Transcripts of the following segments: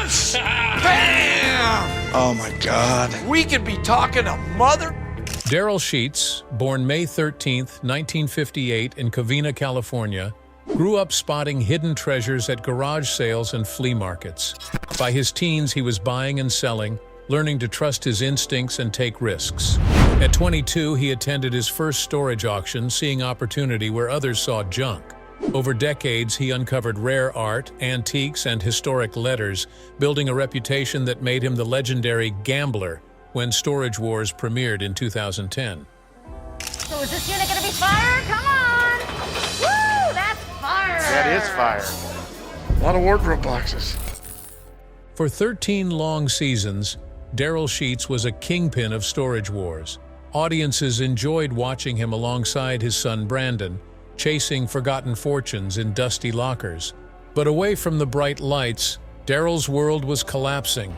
Yes! Bam! Oh my God. We could be talking a mother. Darrell Sheets, born May 13, 1958 in Covina, California, grew up spotting hidden treasures at garage sales and flea markets. By his teens, he was buying and selling, learning to trust his instincts and take risks. At 22, he attended his first storage auction, seeing opportunity where others saw junk. Over decades, he uncovered rare art, antiques, and historic letters, building a reputation that made him the legendary gambler when Storage Wars premiered in 2010. So is this unit gonna be fire? Come on! Woo! That's fire! That is fire. A lot of wardrobe boxes. For 13 long seasons, Darrell Sheets was a kingpin of Storage Wars. Audiences enjoyed watching him alongside his son Brandon, chasing forgotten fortunes in dusty lockers. But away from the bright lights, Darrell's world was collapsing.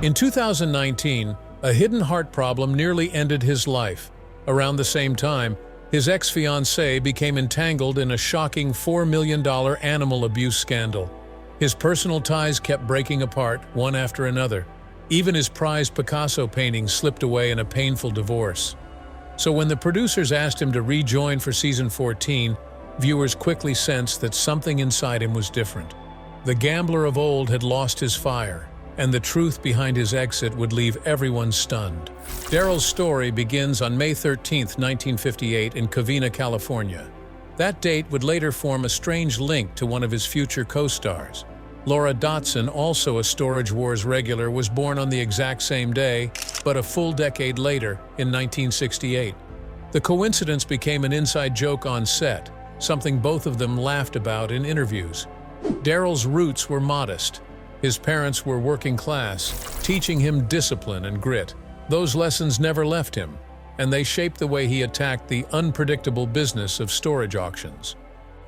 In 2019, a hidden heart problem nearly ended his life. Around the same time, his ex-fiancée became entangled in a shocking $4 million animal abuse scandal. His personal ties kept breaking apart, one after another. Even his prized Picasso painting slipped away in a painful divorce. So when the producers asked him to rejoin for season 14, viewers quickly sensed that something inside him was different. The gambler of old had lost his fire, and the truth behind his exit would leave everyone stunned. Darrell's story begins on May 13, 1958 in Covina, California. That date would later form a strange link to one of his future co-stars. Laura Dotson, also a Storage Wars regular, was born on the exact same day, but a full decade later, in 1968. The coincidence became an inside joke on set, something both of them laughed about in interviews. Darrell's roots were modest. His parents were working class, teaching him discipline and grit. Those lessons never left him, and they shaped the way he attacked the unpredictable business of storage auctions.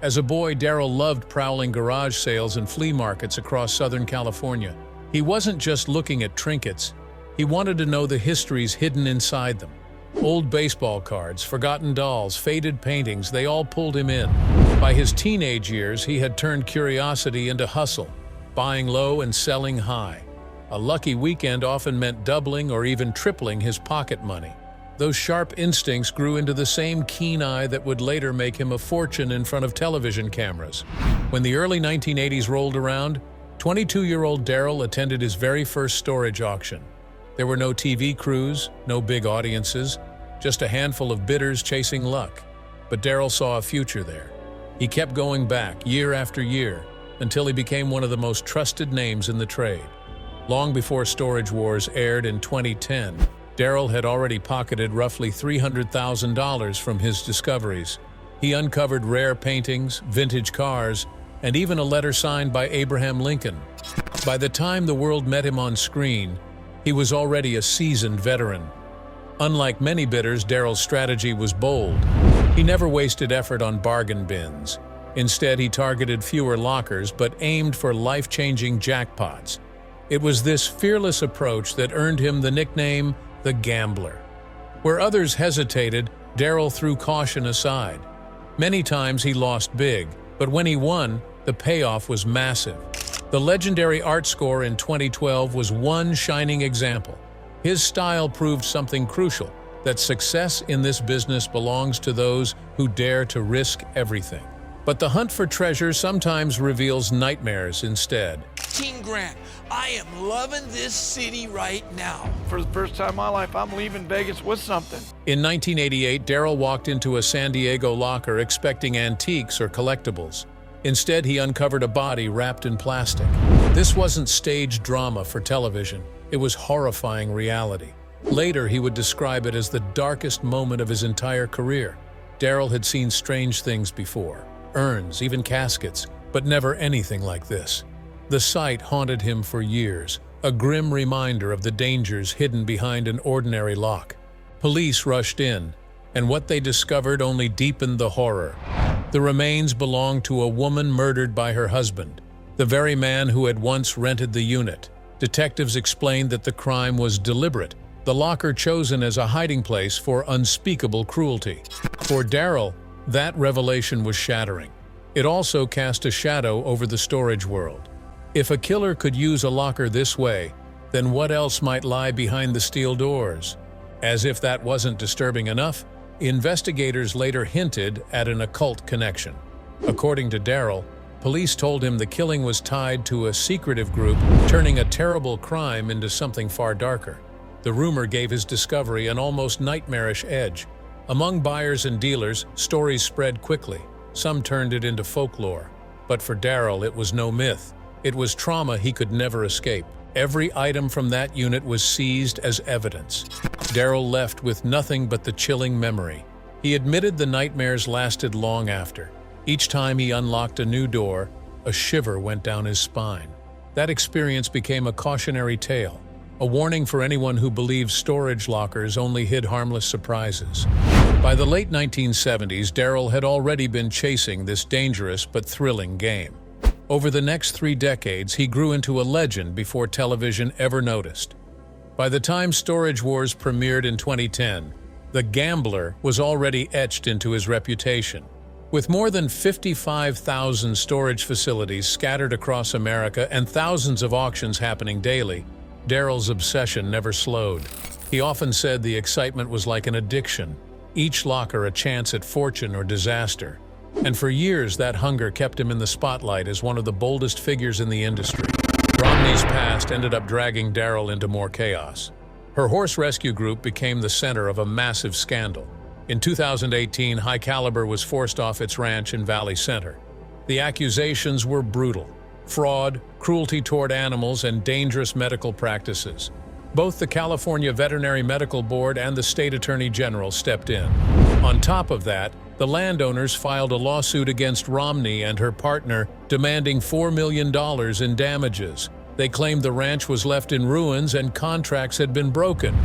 As a boy, Darrell loved prowling garage sales and flea markets across Southern California. He wasn't just looking at trinkets. He wanted to know the histories hidden inside them. Old baseball cards, forgotten dolls, faded paintings, they all pulled him in. By his teenage years, he had turned curiosity into hustle, buying low and selling high. A lucky weekend often meant doubling or even tripling his pocket money. Those sharp instincts grew into the same keen eye that would later make him a fortune in front of television cameras. When the early 1980s rolled around, 22-year-old Darrell attended his very first storage auction. There were no TV crews, no big audiences, just a handful of bidders chasing luck. But Darrell saw a future there. He kept going back, year after year, until he became one of the most trusted names in the trade. Long before Storage Wars aired in 2010, Darrell had already pocketed roughly $300,000 from his discoveries. He uncovered rare paintings, vintage cars, and even a letter signed by Abraham Lincoln. By the time the world met him on screen, he was already a seasoned veteran. Unlike many bidders, Darrell's strategy was bold. He never wasted effort on bargain bins. Instead, he targeted fewer lockers but aimed for life-changing jackpots. It was this fearless approach that earned him the nickname the Gambler. Where others hesitated, Darrell threw caution aside. Many times he lost big, but when he won, the payoff was massive. The legendary art score in 2012 was one shining example. His style proved something crucial, that success in this business belongs to those who dare to risk everything. But the hunt for treasure sometimes reveals nightmares instead. 15 grand. I am loving this city right now. For the first time in my life, I'm leaving Vegas with something. In 1988, Darrell walked into a San Diego locker expecting antiques or collectibles. Instead, he uncovered a body wrapped in plastic. This wasn't staged drama for television. It was horrifying reality. Later, he would describe it as the darkest moment of his entire career. Darrell had seen strange things before. Urns, even caskets, but never anything like this. The sight haunted him for years, a grim reminder of the dangers hidden behind an ordinary lock. Police rushed in, and what they discovered only deepened the horror. The remains belonged to a woman murdered by her husband, the very man who had once rented the unit. Detectives explained that the crime was deliberate, the locker chosen as a hiding place for unspeakable cruelty. For Darrell, that revelation was shattering. It also cast a shadow over the storage world. If a killer could use a locker this way, then what else might lie behind the steel doors? As if that wasn't disturbing enough, investigators later hinted at an occult connection. According to Darrell, police told him the killing was tied to a secretive group turning a terrible crime into something far darker. The rumor gave his discovery an almost nightmarish edge. Among buyers and dealers, stories spread quickly. Some turned it into folklore. But for Darrell, it was no myth. It was trauma he could never escape. Every item from that unit was seized as evidence. Darrell left with nothing but the chilling memory. He admitted the nightmares lasted long after. Each time he unlocked a new door, a shiver went down his spine. That experience became a cautionary tale, a warning for anyone who believed storage lockers only hid harmless surprises. By the late 1970s, Darrell had already been chasing this dangerous but thrilling game. Over the next 3 decades, he grew into a legend before television ever noticed. By the time Storage Wars premiered in 2010, the gambler was already etched into his reputation. With more than 55,000 storage facilities scattered across America and thousands of auctions happening daily, Darrell's obsession never slowed. He often said the excitement was like an addiction, each locker a chance at fortune or disaster. And for years, that hunger kept him in the spotlight as one of the boldest figures in the industry. Romney's past ended up dragging Darrell into more chaos. Her horse rescue group became the center of a massive scandal. In 2018, High Caliber was forced off its ranch in Valley Center. The accusations were brutal: fraud, cruelty toward animals, and dangerous medical practices. Both the California Veterinary Medical Board and the State Attorney General stepped in. On top of that, the landowners filed a lawsuit against Romney and her partner, demanding $4 million in damages. They claimed the ranch was left in ruins and contracts had been broken.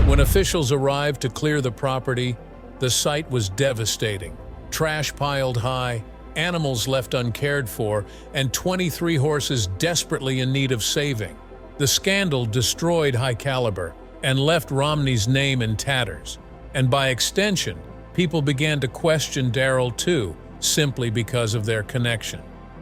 When officials arrived to clear the property, the sight was devastating. Trash piled high, animals left uncared for, and 23 horses desperately in need of saving. The scandal destroyed High Caliber and left Romney's name in tatters. And by extension, people began to question Darrell too, simply because of their connection.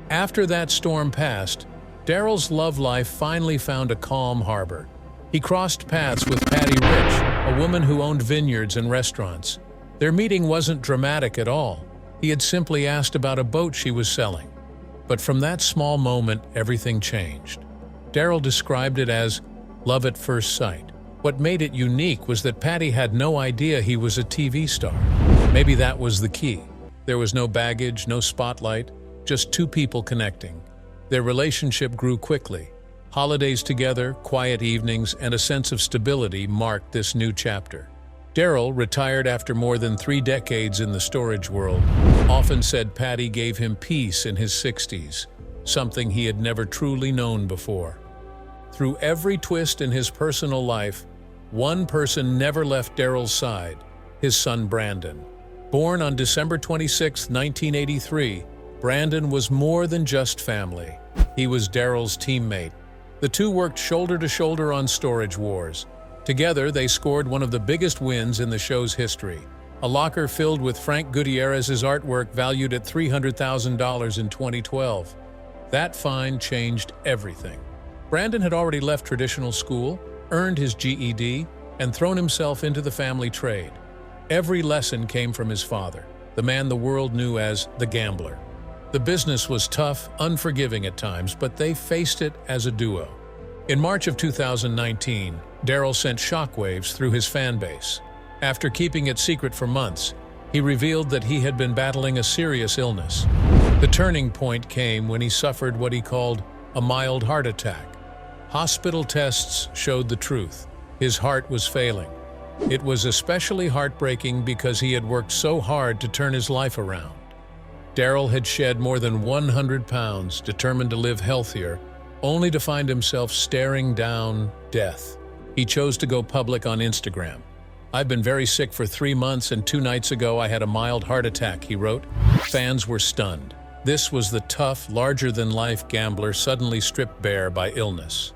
After that storm passed, Darrell's love life finally found a calm harbor. He crossed paths with Patty Rich, a woman who owned vineyards and restaurants. Their meeting wasn't dramatic at all. He had simply asked about a boat she was selling. But from that small moment, everything changed. Darrell described it as love at first sight. What made it unique was that Patty had no idea he was a TV star. Maybe that was the key. There was no baggage, no spotlight, just two people connecting. Their relationship grew quickly. Holidays together, quiet evenings, and a sense of stability marked this new chapter. Darrell, retired after more than 3 decades in the storage world, often said Patty gave him peace in his 60s, something he had never truly known before. Through every twist in his personal life, one person never left Darrell's side: his son Brandon. Born on December 26, 1983, Brandon was more than just family. He was Darrell's teammate. The two worked shoulder to shoulder on Storage Wars. Together, they scored one of the biggest wins in the show's history: a locker filled with Frank Gutierrez's artwork valued at $300,000 in 2012. That find changed everything. Brandon had already left traditional school, earned his GED, and thrown himself into the family trade. Every lesson came from his father, the man the world knew as the gambler. The business was tough, unforgiving at times, but they faced it as a duo. In March of 2019, Darrell sent shockwaves through his fan base. After keeping it secret for months, he revealed that he had been battling a serious illness. The turning point came when he suffered what he called a mild heart attack. Hospital tests showed the truth. His heart was failing. It was especially heartbreaking because he had worked so hard to turn his life around. Darrell had shed more than 100 pounds, determined to live healthier, only to find himself staring down death. He chose to go public on Instagram. "I've been very sick for 3 months, and 2 nights ago I had a mild heart attack," he wrote. Fans were stunned. This was the tough, larger-than-life gambler suddenly stripped bare by illness.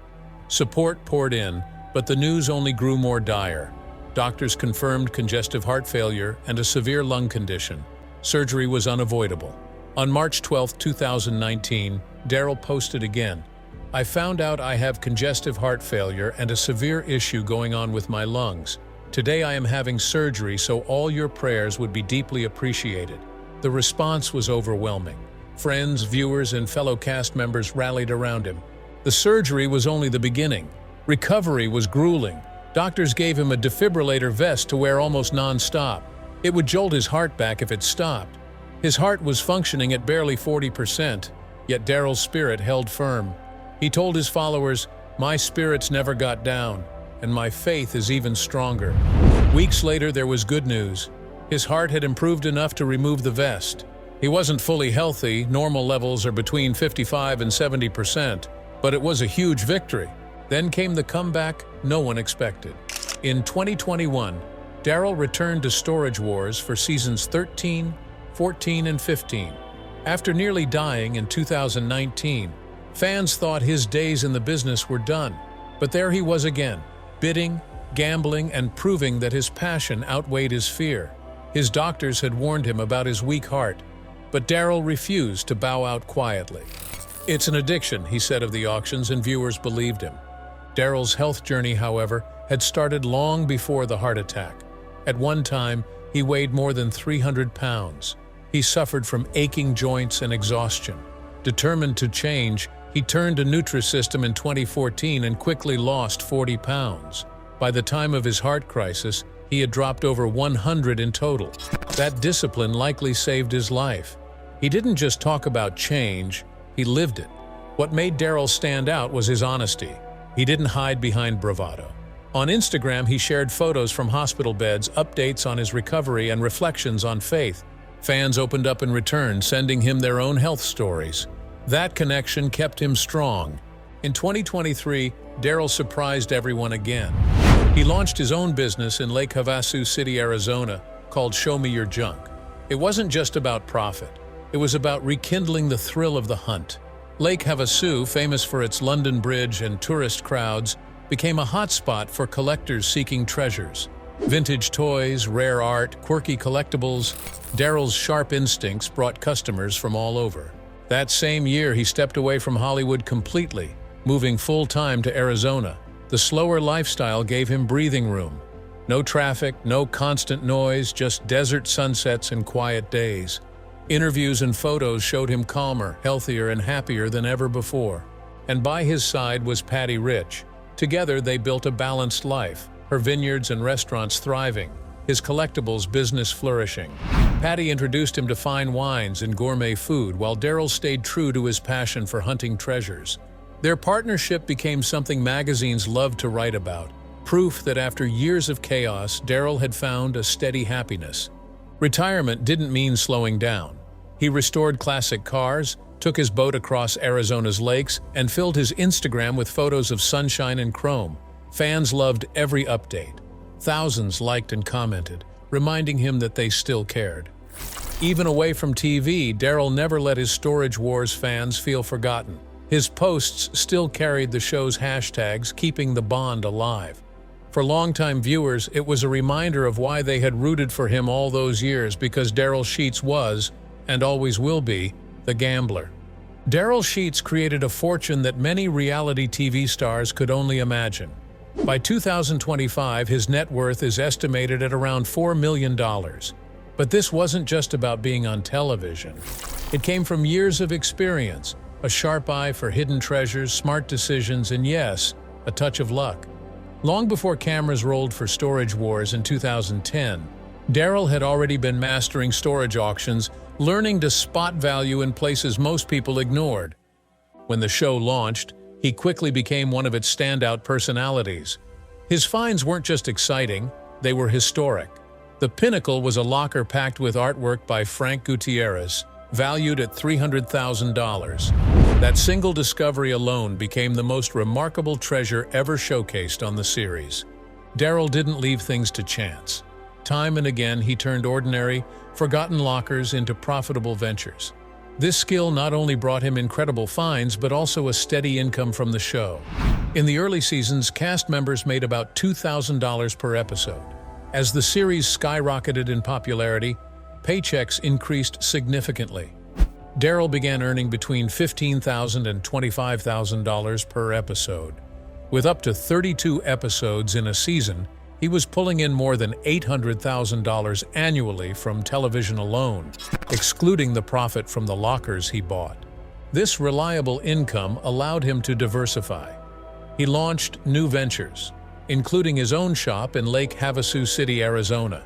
Support poured in, but the news only grew more dire. Doctors confirmed congestive heart failure and a severe lung condition. Surgery was unavoidable. On March 12, 2019, Darrell posted again, "I found out I have congestive heart failure and a severe issue going on with my lungs. Today I am having surgery, so all your prayers would be deeply appreciated." The response was overwhelming. Friends, viewers, and fellow cast members rallied around him. The surgery was only the beginning. Recovery was grueling. Doctors gave him a defibrillator vest to wear almost non-stop. It would jolt his heart back if it stopped. His heart was functioning at barely 40%, yet Darrell's spirit held firm. He told his followers, "My spirits never got down, and my faith is even stronger." Weeks later, there was good news. His heart had improved enough to remove the vest. He wasn't fully healthy, normal levels are between 55 and 70%, but it was a huge victory. Then came the comeback no one expected. In 2021, Darrell returned to Storage Wars for seasons 13, 14, and 15. After nearly dying in 2019, fans thought his days in the business were done. But there he was again, bidding, gambling, and proving that his passion outweighed his fear. His doctors had warned him about his weak heart, but Darrell refused to bow out quietly. "It's an addiction," he said of the auctions, and viewers believed him. Darrell's health journey, however, had started long before the heart attack. At one time, he weighed more than 300 pounds. He suffered from aching joints and exhaustion. Determined to change, he turned to Nutrisystem in 2014 and quickly lost 40 pounds. By the time of his heart crisis, he had dropped over 100 in total. That discipline likely saved his life. He didn't just talk about change, he lived it. What made Darrell stand out was his honesty. He didn't hide behind bravado. On Instagram, he shared photos from hospital beds, updates on his recovery, and reflections on faith. Fans opened up in return, sending him their own health stories. That connection kept him strong. In 2023, Darrell surprised everyone again. He launched his own business in Lake Havasu City, Arizona, called Show Me Your Junk. It wasn't just about profit. It was about rekindling the thrill of the hunt. Lake Havasu, famous for its London Bridge and tourist crowds, became a hotspot for collectors seeking treasures. Vintage toys, rare art, quirky collectibles, Darrell's sharp instincts brought customers from all over. That same year, he stepped away from Hollywood completely, moving full-time to Arizona. The slower lifestyle gave him breathing room. No traffic, no constant noise, just desert sunsets and quiet days. Interviews and photos showed him calmer, healthier, and happier than ever before. And by his side was Patty Rich. Together, they built a balanced life, her vineyards and restaurants thriving, his collectibles business flourishing. Patty introduced him to fine wines and gourmet food, while Darrell stayed true to his passion for hunting treasures. Their partnership became something magazines loved to write about, proof that after years of chaos, Darrell had found a steady happiness. Retirement didn't mean slowing down. He restored classic cars, took his boat across Arizona's lakes, and filled his Instagram with photos of sunshine and chrome. Fans loved every update. Thousands liked and commented, reminding him that they still cared. Even away from TV, Darrell never let his Storage Wars fans feel forgotten. His posts still carried the show's hashtags, keeping the bond alive. For longtime viewers, it was a reminder of why they had rooted for him all those years, because Darrell Sheets was, and always will be, the gambler. Darrell Sheets created a fortune that many reality TV stars could only imagine. By 2025, his net worth is estimated at around $4 million. But this wasn't just about being on television. It came from years of experience, a sharp eye for hidden treasures, smart decisions, and yes, a touch of luck. Long before cameras rolled for Storage Wars in 2010, Darrell had already been mastering storage auctions, learning to spot value in places most people ignored. When the show launched, he quickly became one of its standout personalities. His finds weren't just exciting, they were historic. The pinnacle was a locker packed with artwork by Frank Gutierrez, valued at $300,000. That single discovery alone became the most remarkable treasure ever showcased on the series. Darrell didn't leave things to chance. Time and again, he turned ordinary, forgotten lockers into profitable ventures. This skill not only brought him incredible finds, but also a steady income from the show. In the early seasons, cast members made about $2,000 per episode. As the series skyrocketed in popularity, paychecks increased significantly. Darrell began earning between $15,000 and $25,000 per episode. With up to 32 episodes in a season, he was pulling in more than $800,000 annually from television alone, excluding the profit from the lockers he bought. This reliable income allowed him to diversify. He launched new ventures, including his own shop in Lake Havasu City, Arizona.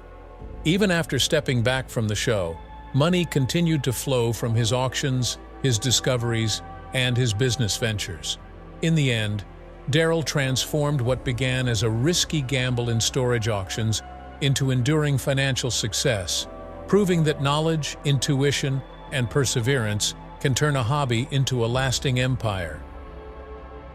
Even after stepping back from the show, money continued to flow from his auctions, his discoveries, and his business ventures. In the end, Darrell transformed what began as a risky gamble in storage auctions into enduring financial success, proving that knowledge, intuition, and perseverance can turn a hobby into a lasting empire.